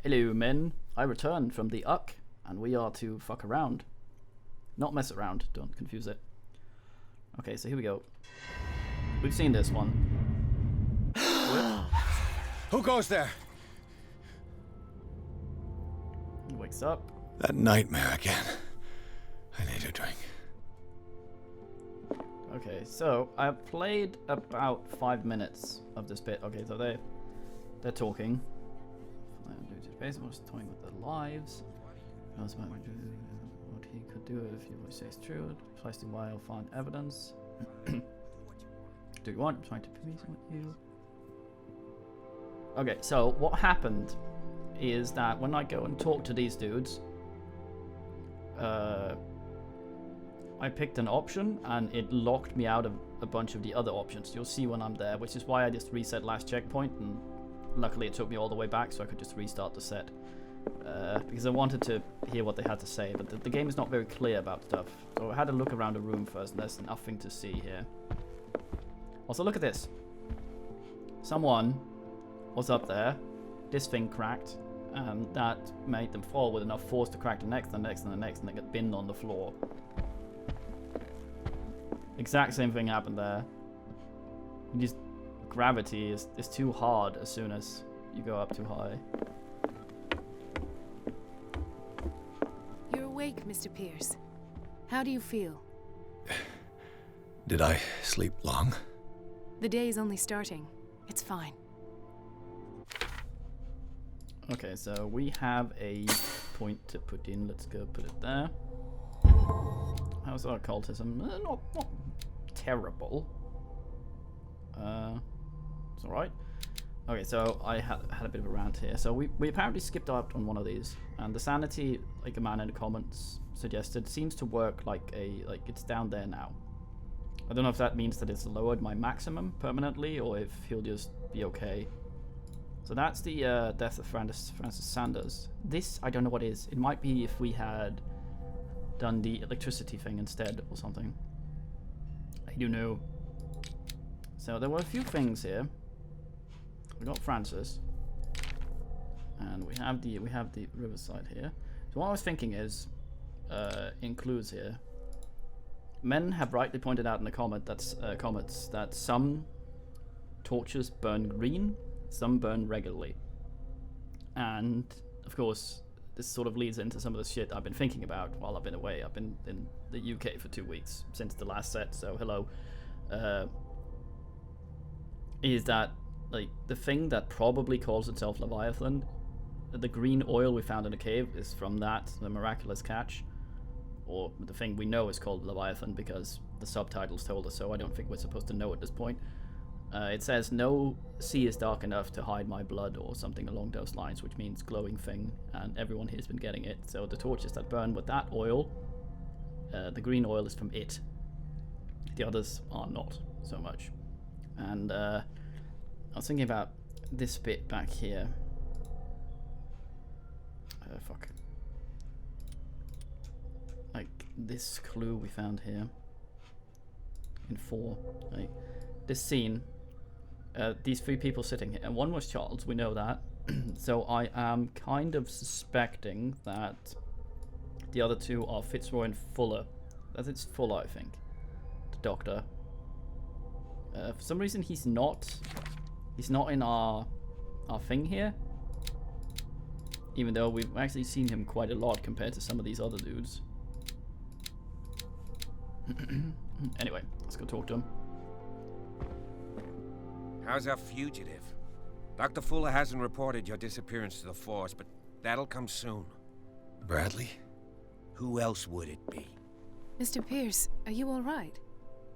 Hello, men. I returned from the Uck, and we are to fuck around. Not mess around, don't confuse it. Okay, so here we go. We've seen this one. Who goes there? He wakes up. That nightmare again. I need a drink. Okay, so I've played about 5 minutes of this bit. Okay, so they're talking. Was toying with their lives. Knows about what he could do if your voice says true. Precisely why I'll find evidence. Do you want? I'm trying to please with you. Okay, so what happened is that when I go and talk to these dudes, I picked an option and it locked me out of a bunch of the other options. You'll see when I'm there, which is why I just reset last checkpoint, and luckily it took me all the way back so I could just restart the set. Because I wanted to hear what they had to say, but the game is not very clear about stuff. So I had to look around the room first, and there's nothing to see here. Also, look at this. Someone was up there, this thing cracked, and that made them fall with enough force to crack the next, and the next, and the next, and they got binned on the floor. Exact same thing happened there. Just gravity is too hard as soon as you go up too high. You're awake, Mr. Pierce. How do you feel? Did I sleep long? The day is only starting. It's fine. Okay, so we have a point to put in. Let's go put it there. How's our occultism? Not terrible. It's alright. Okay, so I had a bit of a rant here. So we apparently skipped out on one of these, and the sanity, like a man in the comments suggested, seems to work like it's down there now. I don't know if that means that it's lowered my maximum permanently, or if he'll just be okay. So that's the death of Francis Sanders. This, I don't know what it is. It might be if we had done the electricity thing instead or something. I don't know. So there were a few things here. We got Francis, and we have the riverside here. So what I was thinking is, includes here. Men have rightly pointed out in the comments that some torches burn green, some burn regularly, and of course this sort of leads into some of the shit I've been thinking about while I've been away. I've been in the UK for 2 weeks since the last set, so hello. Is that like the thing that probably calls itself Leviathan? The green oil we found in the cave is from that, the miraculous catch. Or the thing we know is called Leviathan because the subtitles told us so. I don't think we're supposed to know at this point. It says, no sea is dark enough to hide my blood, or something along those lines, which means glowing thing, and everyone here has been getting it. So the torches that burn with that oil, the green oil is from it. The others are not so much. And I was thinking about this bit back here. Fuck. Like this clue we found here in 4. Like this scene, these 3 people sitting here, and one was Charles, we know that. So I am kind of suspecting that the other 2 are Fitzroy and Fuller. That it's Fuller, I think, the doctor. For some reason he's not in our thing here, even though we've actually seen him quite a lot compared to some of these other dudes. Anyway, let's go talk to him. How's our fugitive? Dr. Fuller hasn't reported your disappearance to the force, but that'll come soon. Bradley? Who else would it be? Mr. Pierce, are you all right?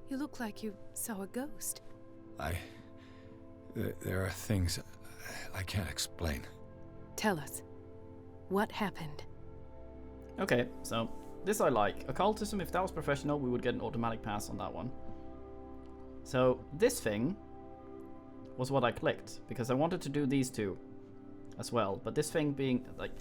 You look like you saw a ghost. There are things I can't explain. Tell us. What happened? Okay, so this I like. Occultism, if that was professional, we would get an automatic pass on that one. So this thing was what I clicked, because I wanted to do these 2 as well. But this thing being, like,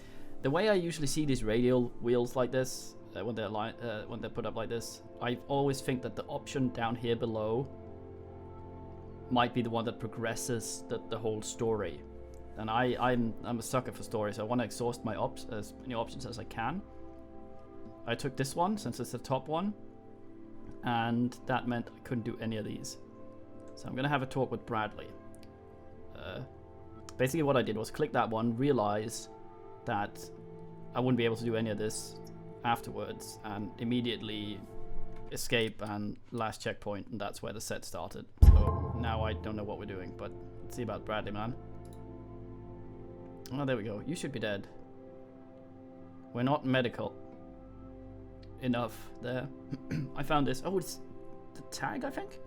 the way I usually see these radial wheels like this, when they're put up like this, I always think that the option down here below might be the one that progresses the whole story. And I'm a sucker for stories. So I want to exhaust my as many options as I can. I took this one since it's the top one, and that meant I couldn't do any of these. So I'm gonna have a talk with Bradley. Basically what I did was click that one, realize that I wouldn't be able to do any of this afterwards, and immediately escape and last checkpoint, and that's where the set started. So now I don't know what we're doing, but let's see about Bradley, man. Oh, there we go. You should be dead. We're not medical enough there. I found this. Oh, it's the tag, I think?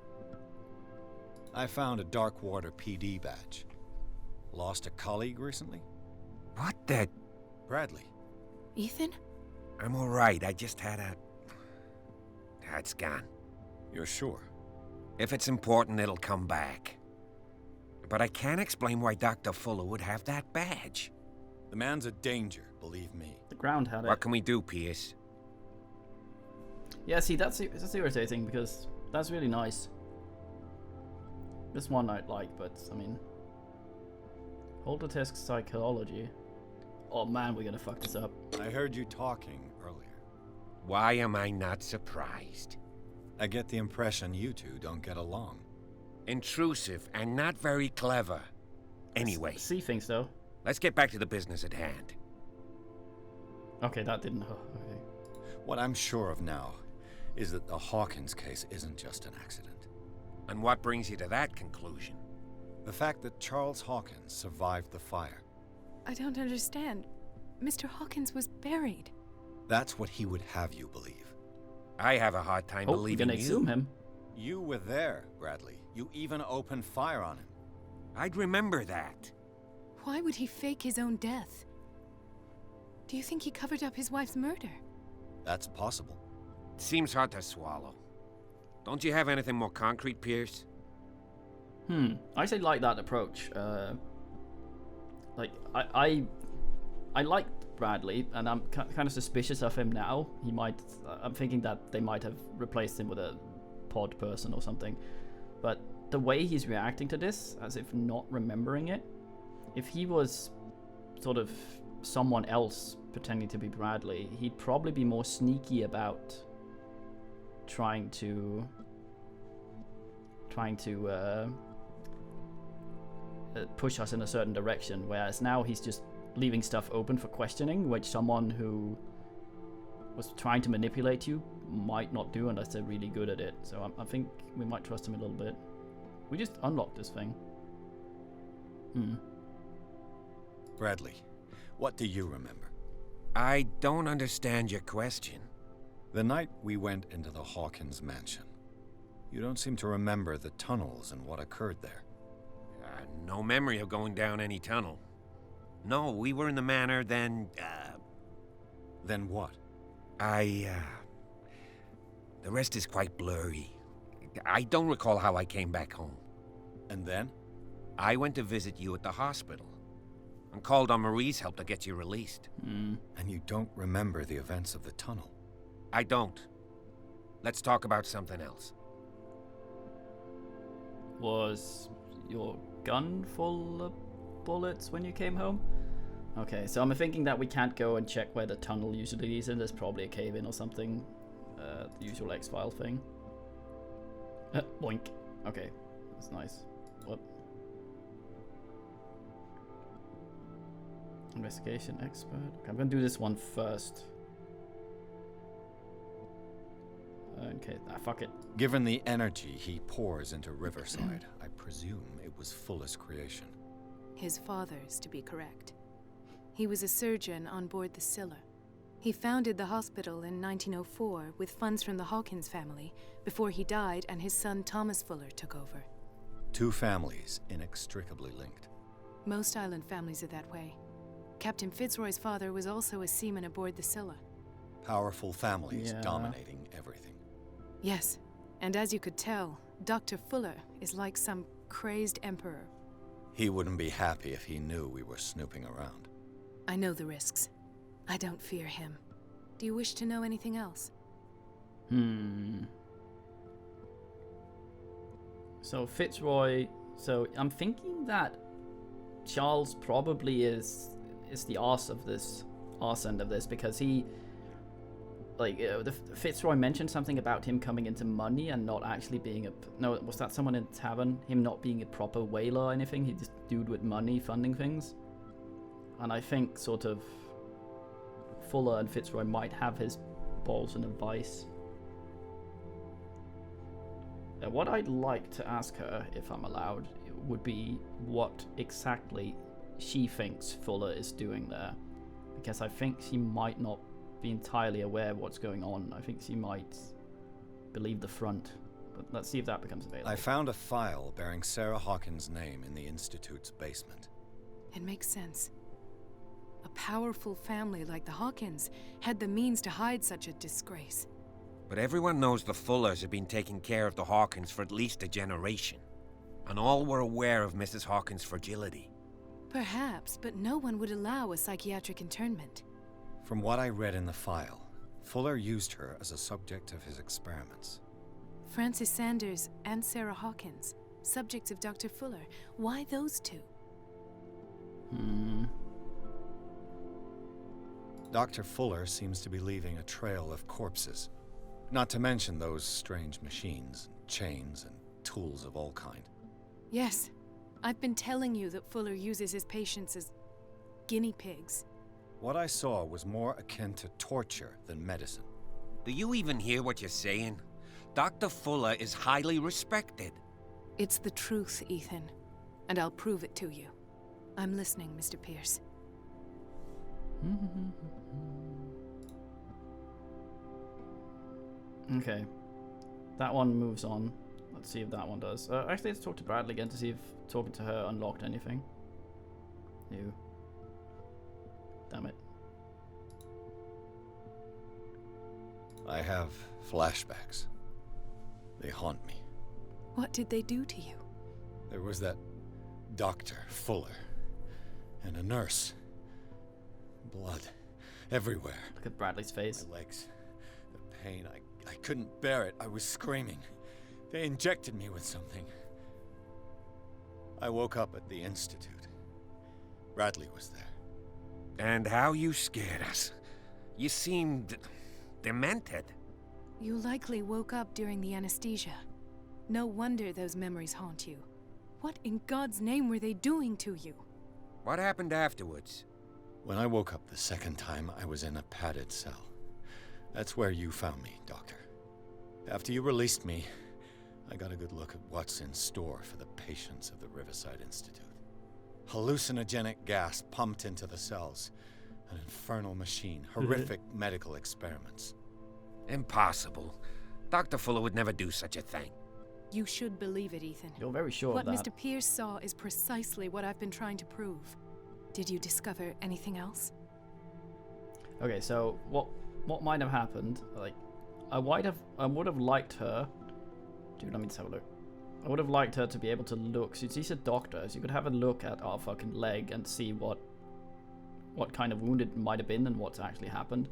I found a Darkwater PD badge. Lost a colleague recently? What the? Bradley. Ethan? I'm all right. I just had a... It's gone. You're sure? If it's important, it'll come back. But I can't explain why Dr. Fuller would have that badge. The man's a danger, believe me. The ground had it. What can we do, Pierce? Yeah, see, that's irritating because that's really nice. This one I'd like, but I mean, hold the test psychology. Oh man, we're gonna fuck this up. I heard you talking earlier. Why am I not surprised? I get the impression you two don't get along. Intrusive and not very clever. Anyway, See things though. let's get back to the business at hand. Okay, that didn't. Oh, okay. What I'm sure of now is that the Hawkins case isn't just an accident. And what brings you to that conclusion? The fact that Charles Hawkins survived the fire. I don't understand. Mr. Hawkins was buried. That's what he would have you believe. I have a hard time Oh, we're believing gonna you. exhume him. You were there, Bradley. You even opened fire on him. I'd remember that. Why would he fake his own death? Do you think he covered up his wife's murder? That's possible. It seems hard to swallow. Don't you have anything more concrete, Pierce? I actually like that approach. Like I liked Bradley, and I'm kind of suspicious of him now. He might. I'm thinking that they might have replaced him with a pod person or something. But the way he's reacting to this, as if not remembering it, if he was sort of someone else pretending to be Bradley, he'd probably be more sneaky about trying to push us in a certain direction, whereas now he's just leaving stuff open for questioning, which someone who was trying to manipulate you might not do unless they're really good at it. So I think we might trust him a little bit. We just unlocked this thing. Bradley, what do you remember? I don't understand your question. The night we went into the Hawkins mansion. You don't seem to remember the tunnels and what occurred there. No memory of going down any tunnel. No, we were in the manor, then, Then what? the rest is quite blurry. I don't recall how I came back home. And then? I went to visit you at the hospital and called on Marie's help to get you released. And you don't remember the events of the tunnel? I don't. Let's talk about something else. Was your gun full of bullets when you came home? Okay, so I'm thinking that we can't go and check where the tunnel usually leads in. There's probably a cave-in or something. The usual X-File thing. Boink. Okay, that's nice. What? Investigation expert. Okay, I'm gonna do this one first. Okay, fuck it. Given the energy he pours into Riverside, I presume it was Fuller's creation. His father's, to be correct. He was a surgeon on board the Scylla. He founded the hospital in 1904 with funds from the Hawkins family before he died and his son Thomas Fuller took over. Two families inextricably linked. Most island families are that way. Captain Fitzroy's father was also a seaman aboard the Scylla. Powerful families Yeah. dominating everything. Yes, and as you could tell, Dr. Fuller is like some crazed emperor. He wouldn't be happy if he knew we were snooping around. I know the risks. I don't fear him. Do you wish to know anything else? So Fitzroy. So I'm thinking that Charles probably is the arse end of this, because he, like, Fitzroy mentioned something about him coming into money and not actually being was that someone in the tavern? Him not being a proper whaler or anything? He just dude with money funding things. And I think sort of Fuller and Fitzroy might have his balls in a vice. What I'd like to ask her, if I'm allowed, would be what exactly she thinks Fuller is doing there. Because I think she might not be entirely aware of what's going on. I think she might believe the front. But let's see if that becomes available. I found a file bearing Sarah Hawkins' name in the Institute's basement. It makes sense. A powerful family like the Hawkins had the means to hide such a disgrace. But everyone knows the Fullers have been taking care of the Hawkins for at least a generation. And all were aware of Mrs. Hawkins' fragility. Perhaps, but no one would allow a psychiatric internment. From what I read in the file, Fuller used her as a subject of his experiments. Francis Sanders and Sarah Hawkins, subjects of Dr. Fuller. Why those two? Dr. Fuller seems to be leaving a trail of corpses. Not to mention those strange machines, chains, and tools of all kind. Yes. I've been telling you that Fuller uses his patients as guinea pigs. What I saw was more akin to torture than medicine. Do you even hear what you're saying? Dr. Fuller is highly respected. It's the truth, Ethan. And I'll prove it to you. I'm listening, Mr. Pierce. Okay. That one moves on. Let's see if that one does. Actually, let's talk to Bradley again to see if talking to her unlocked anything. No. Damn it. I have flashbacks. They haunt me. What did they do to you? There was that Dr. Fuller and a nurse. Blood everywhere. Look at Bradley's face. My legs. The pain. I couldn't bear it. I was screaming. They injected me with something. I woke up at the Institute. Bradley was there. And how you scared us. You seemed demented. You likely woke up during the anesthesia. No wonder those memories haunt you. What in God's name were they doing to you? What happened afterwards? When I woke up the second time, I was in a padded cell. That's where you found me, Doctor. After you released me, I got a good look at what's in store for the patients of the Riverside Institute. Hallucinogenic gas pumped into the cells. An infernal machine. Horrific medical experiments. Impossible. Dr. Fuller would never do such a thing. You should believe it, Ethan. You're very sure What of that. Mr. Pierce saw is precisely what I've been trying to prove. Did you discover anything else? Okay, so what might have happened? Like, I would have liked her. Dude, let me just have a look. I would have liked her to be able to look. She's a doctor, so you could have a look at our fucking leg and see what kind of wound it might have been and what's actually happened.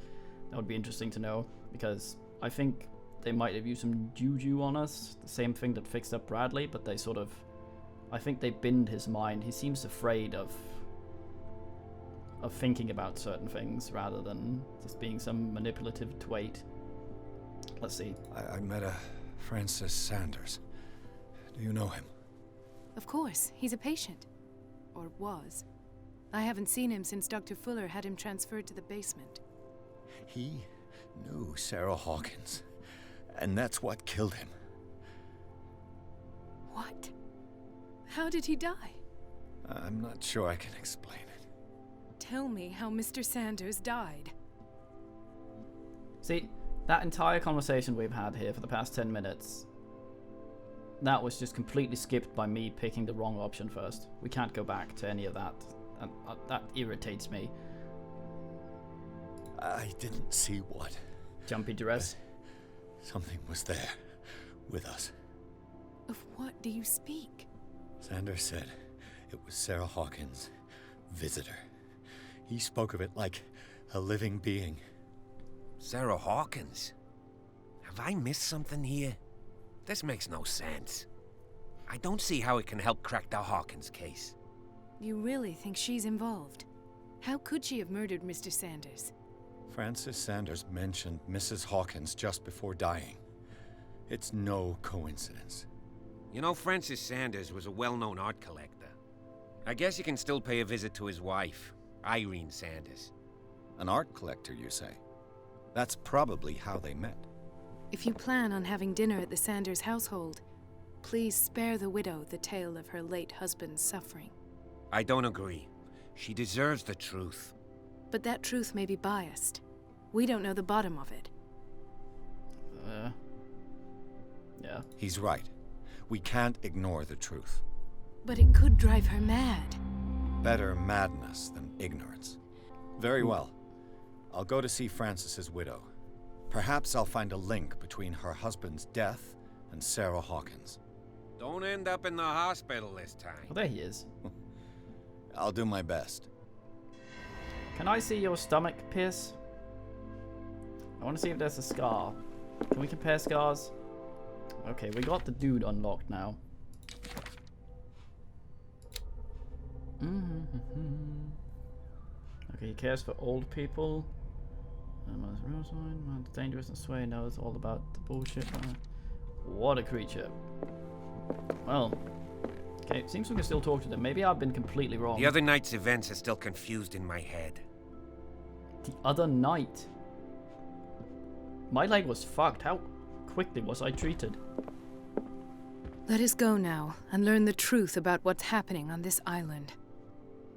That would be interesting to know, because I think they might have used some juju on us, the same thing that fixed up Bradley, but they sort of, I think they binned his mind. He seems afraid of thinking about certain things rather than just being some manipulative twait. Let's see. I met a Francis Sanders. Do you know him? Of course, he's a patient. Or was. I haven't seen him since Dr. Fuller had him transferred to the basement. He knew Sarah Hawkins, and that's what killed him. What? How did he die? I'm not sure I can explain it. Tell me how Mr. Sanders died. See, that entire conversation we've had here for the past 10 minutes, that was just completely skipped by me picking the wrong option first. We can't go back to any of that, and that irritates me. I didn't see what. Jumpy dress. Something was there, with us. Of what do you speak? Sanders said it was Sarah Hawkins' visitor. He spoke of it like a living being. Sarah Hawkins? Have I missed something here? This makes no sense. I don't see how it can help crack the Hawkins case. You really think she's involved? How could she have murdered Mr. Sanders? Francis Sanders mentioned Mrs. Hawkins just before dying. It's no coincidence. You know, Francis Sanders was a well-known art collector. I guess you can still pay a visit to his wife, Irene Sanders. An art collector, you say? That's probably how they met. If you plan on having dinner at the Sanders household, please spare the widow the tale of her late husband's suffering. I don't agree. She deserves the truth. But that truth may be biased. We don't know the bottom of it. Yeah. He's right. We can't ignore the truth. But it could drive her mad. Better madness than ignorance. Very well. I'll go to see Francis's widow. Perhaps I'll find a link between her husband's death and Sarah Hawkins. Don't end up in the hospital this time. Oh, there he is. I'll do my best. Can I see your stomach, Pierce? I want to see if there's a scar. Can we compare scars? Okay, we got the dude unlocked now. Okay, he cares for old people. Man's dangerous and sway knows all about the bullshit. What a creature. Well, okay, it seems we can still talk to them. Maybe I've been completely wrong. The other night's events are still confused in my head. The other night? My leg was fucked. How quickly was I treated? Let us go now and learn the truth about what's happening on this island.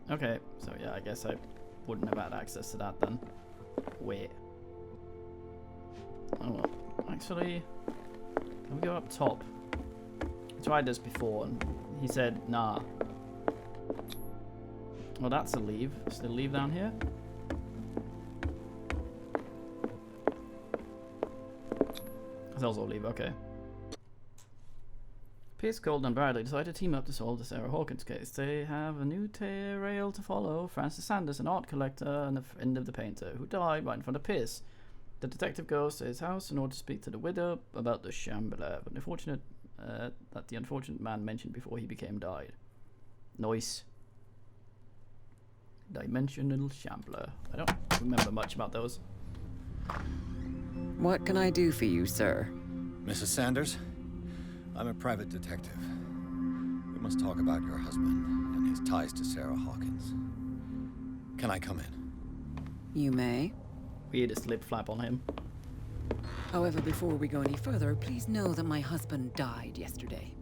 Okay, so yeah, I guess I wouldn't have had access to that then. Wait. Oh well. Actually, can we go up top? I tried this before and he said, nah. Well, that's a leave. Is there a leave down here? That's also a leave, okay. Pierce, Gold, and Bradley decided to team up to solve the Sarah Hawkins case. They have a new trail to follow. Francis Sanders, an art collector and a friend of the painter, who died right in front of Pierce. The detective goes to his house in order to speak to the widow about the Shambler, but that the unfortunate man mentioned before he became died. Nice. Dimensional Shambler. I don't remember much about those. What can I do for you, sir? Mrs. Sanders? I'm a private detective. We must talk about your husband and his ties to Sarah Hawkins. Can I come in? You may. Weirdest lip flap on him. However, before we go any further, please know that my husband died yesterday.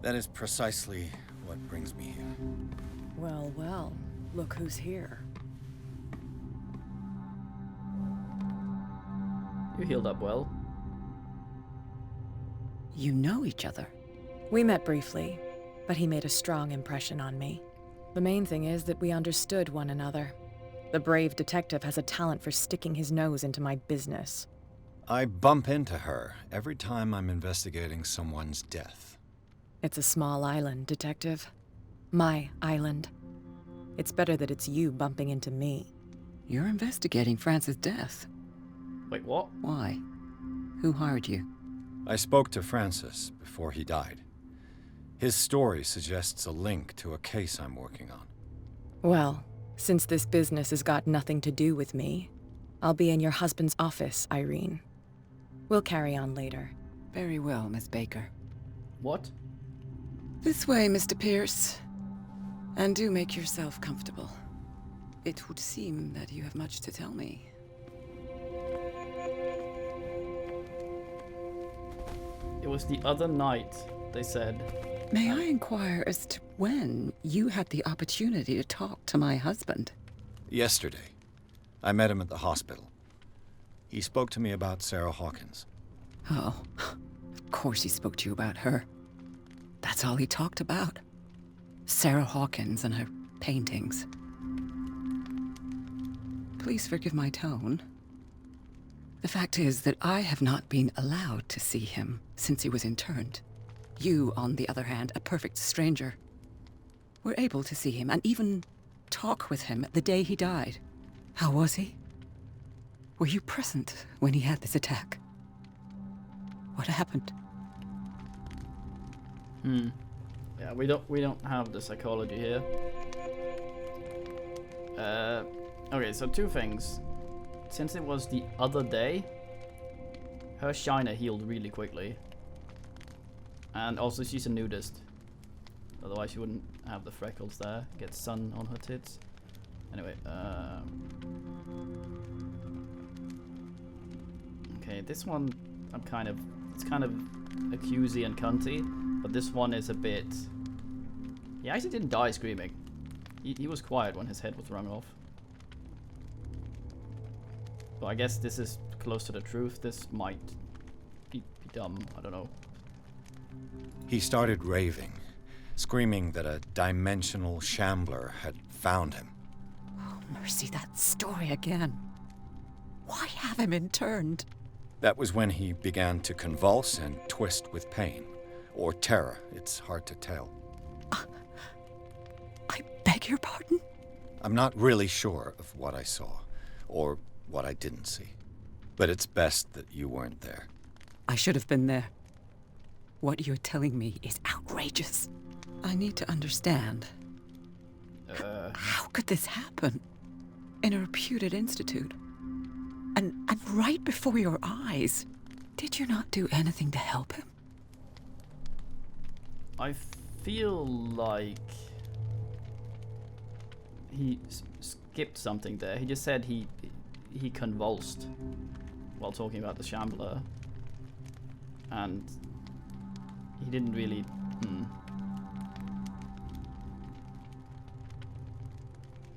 That is precisely what brings me here. Well, well, look who's here. You healed up well. You know each other. We met briefly, but he made a strong impression on me. The main thing is that we understood one another. The brave detective has a talent for sticking his nose into my business. I bump into her every time I'm investigating someone's death. It's a small island, Detective. My island. It's better that it's you bumping into me. You're investigating Francis' death. Wait, what? Why? Who hired you? I spoke to Francis before he died. His story suggests a link to a case I'm working on. Well, since this business has got nothing to do with me, I'll be in your husband's office, Irene. We'll carry on later. Very well, Miss Baker. What? This way, Mr. Pierce. And do make yourself comfortable. It would seem that you have much to tell me. It was the other night, they said. May I inquire as to when you had the opportunity to talk to my husband? Yesterday, I met him at the hospital. He spoke to me about Sarah Hawkins. Oh, of course he spoke to you about her. That's all he talked about. Sarah Hawkins and her paintings. Please forgive my tone. The fact is that I have not been allowed to see him since he was interned. You, on the other hand, a perfect stranger, were able to see him and even talk with him the day he died. How was he? Were you present when he had this attack? What happened? Yeah, we don't have the psychology here. Okay, so two things. Since it was the other day, her shiner healed really quickly. And also she's a nudist. Otherwise she wouldn't have the freckles there. Get sun on her tits. Anyway, okay, this one it's kind of accusey and cunty, but this one is a bit... He actually didn't die screaming. He was quiet when his head was wrung off. But I guess this is close to the truth. This might be dumb, I don't know. He started raving, screaming that a dimensional shambler had found him. Oh, mercy, that story again. Why have him interned? That was when he began to convulse and twist with pain. Or terror, it's hard to tell. I beg your pardon? I'm not really sure of what I saw, or what I didn't see. But it's best that you weren't there. I should have been there. What you're telling me is outrageous. I need to understand. How could this happen? In a reputed institute? And right before your eyes? Did you not do anything to help him? I feel like he skipped something there. He just said he convulsed while talking about the shambler. And he didn't really...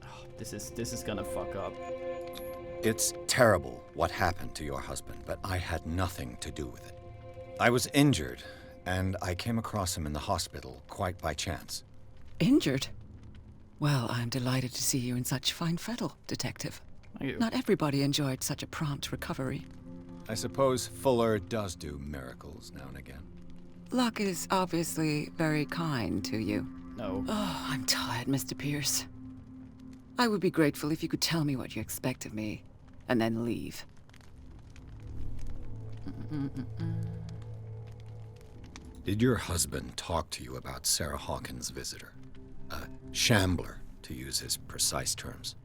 Oh, this is gonna fuck up. It's terrible what happened to your husband, but I had nothing to do with it. I was injured, and I came across him in the hospital quite by chance. Injured? Well, I'm delighted to see you in such fine fettle, Detective. Thank you. Not everybody enjoyed such a prompt recovery. I suppose Fuller does do miracles now and again. Luck is obviously very kind to you. No. Oh, I'm tired, Mr. Pierce. I would be grateful if you could tell me what you expect of me, and then leave. Did your husband talk to you about Sarah Hawkins' visitor? A shambler, to use his precise terms.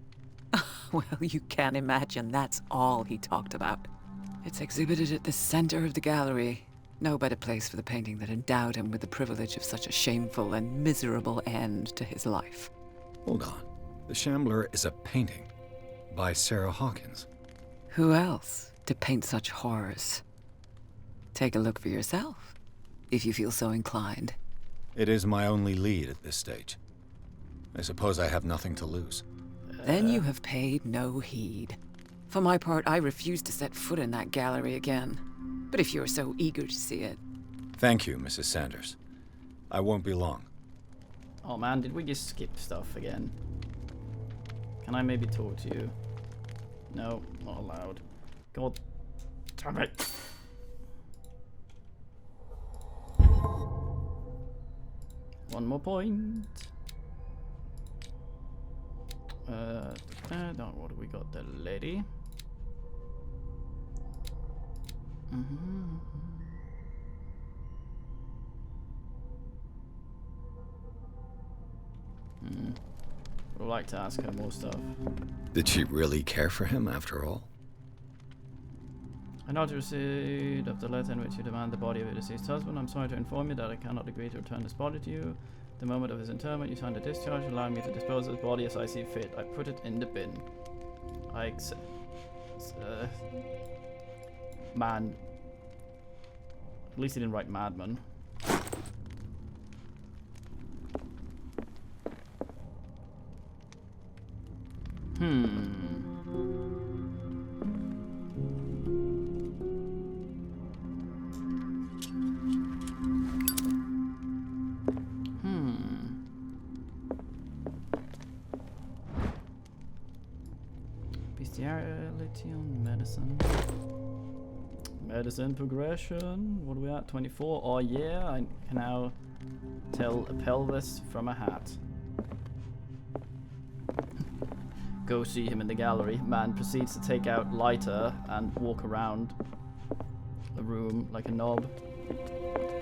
Well, you can't imagine that's all he talked about. It's exhibited at the center of the gallery. No better place for the painting that endowed him with the privilege of such a shameful and miserable end to his life. Hold on. The Shambler is a painting by Sarah Hawkins. Who else to paint such horrors? Take a look for yourself, if you feel so inclined. It is my only lead at this stage. I suppose I have nothing to lose. Then you have paid no heed. For my part, I refuse to set foot in that gallery again. But if you're so eager to see it... Thank you, Mrs. Sanders. I won't be long. Oh man, did we just skip stuff again? Can I maybe talk to you? No, not allowed. God damn it. One more point. What do we got there, lady? Would like to ask her more stuff. Did she really care for him after all? I note receipt of the letter in which you demand the body of your deceased husband. I'm sorry to inform you that I cannot agree to return this body to you. The moment of his interment, you signed a discharge allowing me to dispose of his body as I see fit. I put it in the bin. I accept. Man. At least he didn't write madman. Bestiality on medicine. Medicine progression. What are we at? 24. Oh yeah, I can now tell a pelvis from a hat. Go see him in the gallery. Man proceeds to take out lighter and walk around the room like a knob.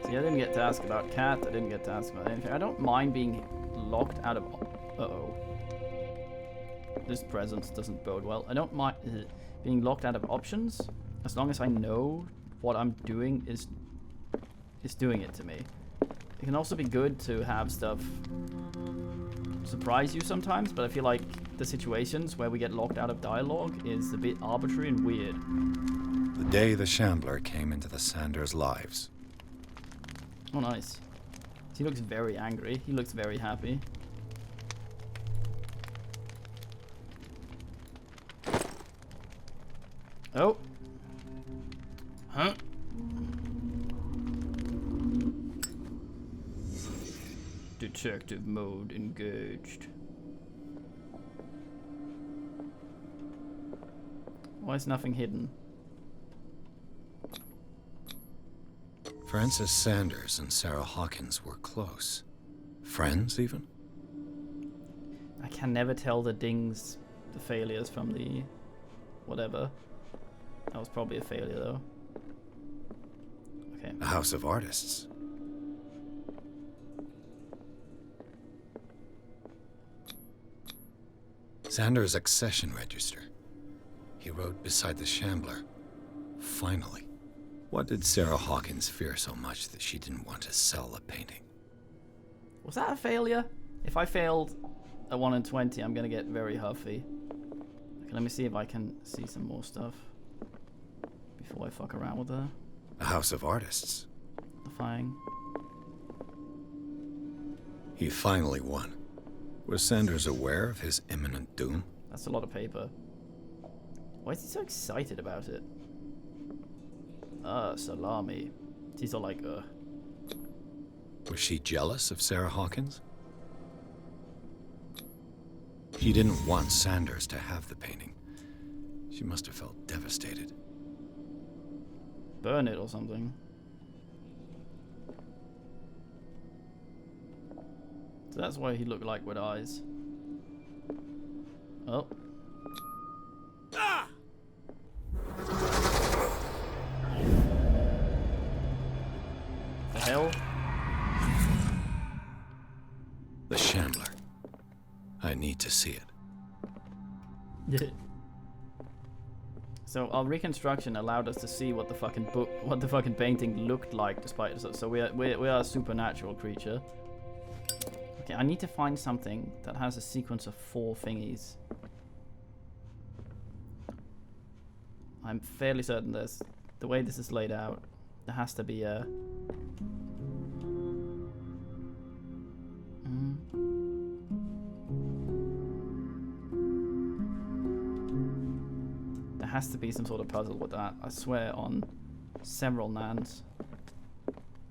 See, I didn't get to ask about Cat. I didn't get to ask about anything. I don't mind being locked out of... Uh-oh. This presence doesn't bode well. I don't mind being locked out of options as long as I know what I'm doing is doing it to me. It can also be good to have stuff surprise you sometimes, but I feel like the situations where we get locked out of dialogue is a bit arbitrary and weird. The day the Shambler came into the Sanders' lives. Oh, nice. He looks very angry. He looks very happy. Oh. Huh? Detective mode engaged. Why is nothing hidden? Francis Sanders and Sarah Hawkins were close. Friends, even? I can never tell the dings, the failures from the whatever. That was probably a failure, though. Okay. A house of artists. Sanders' accession register. He wrote beside the Shambler. Finally. What did Sarah Hawkins fear so much that she didn't want to sell the painting? Was that a failure? If I failed a 1 in 20, I'm gonna get very huffy. Okay, let me see if I can see some more stuff before I fuck around with her. A house of artists. Fine. He finally won. Was Sanders aware of his imminent doom? That's a lot of paper. Why is he so excited about it? Salami. He's all like, Was she jealous of Sarah Hawkins? She didn't want Sanders to have the painting. She must have felt devastated. Burn it or something. So that's why he looked like with eyes. Oh. Ah! The hell? The Shambler. I need to see it. So our reconstruction allowed us to see what the fucking book, what the fucking painting looked like, despite so we are a supernatural creature. Okay, I need to find something that has a sequence of 4 thingies. I'm fairly certain there's the way this is laid out. There has to be a. There has to be some sort of puzzle with that. I swear on several nans.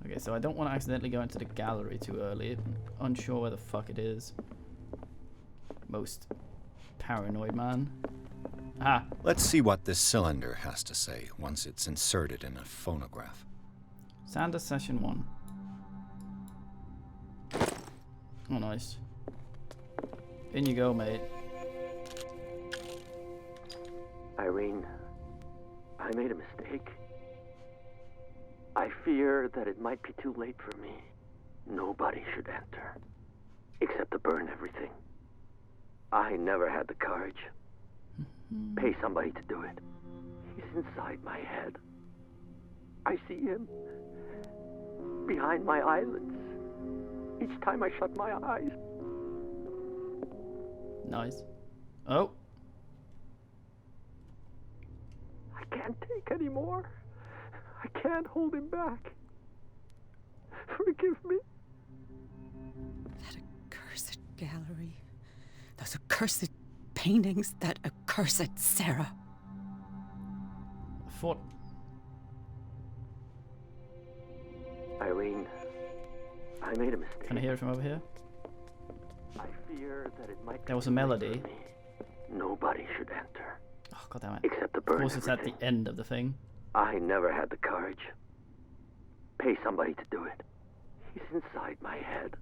Okay, so I don't want to accidentally go into the gallery too early. Unsure where the fuck it is. Most paranoid man. Ah! Let's see what this cylinder has to say once it's inserted in a phonograph. Sanders session 1. Oh, nice. In you go, mate. Irene, I made a mistake. I fear that it might be too late for me. Nobody should enter, except to burn everything. I never had the courage. Pay somebody to do it. He's inside my head. I see him behind my eyelids each time I shut my eyes. Nice. Oh. I can't take any more. I can't hold him back. Forgive me. That accursed gallery. Those accursed paintings. That accursed Sarah. Fort. Irene, I made a mistake. Can I hear it from over here? I fear that it might be There was a too late melody. for me. Nobody should enter, Oh, god damn it. except to Of burn course, it's at everything. the end of the thing. I never had the courage. Pay somebody to do it. He's inside my head.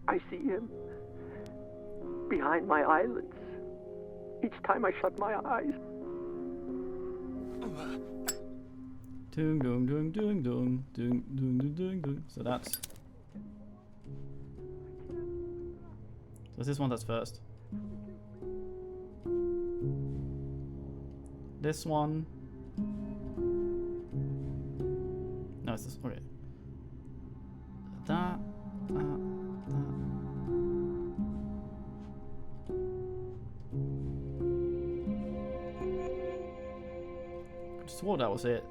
I see him behind my eyelids each time I shut my eyes. Doom, doom, doom, doom, doom, doom, doom, doom, doom, doom. So that's. So this one that's first. This one. No, it's this. Okay. That. I swore that was it.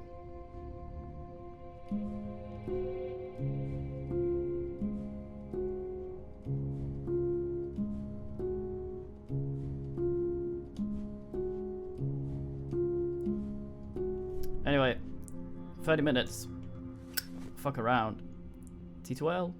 Anyway, 30 minutes. Fuck around. T2L.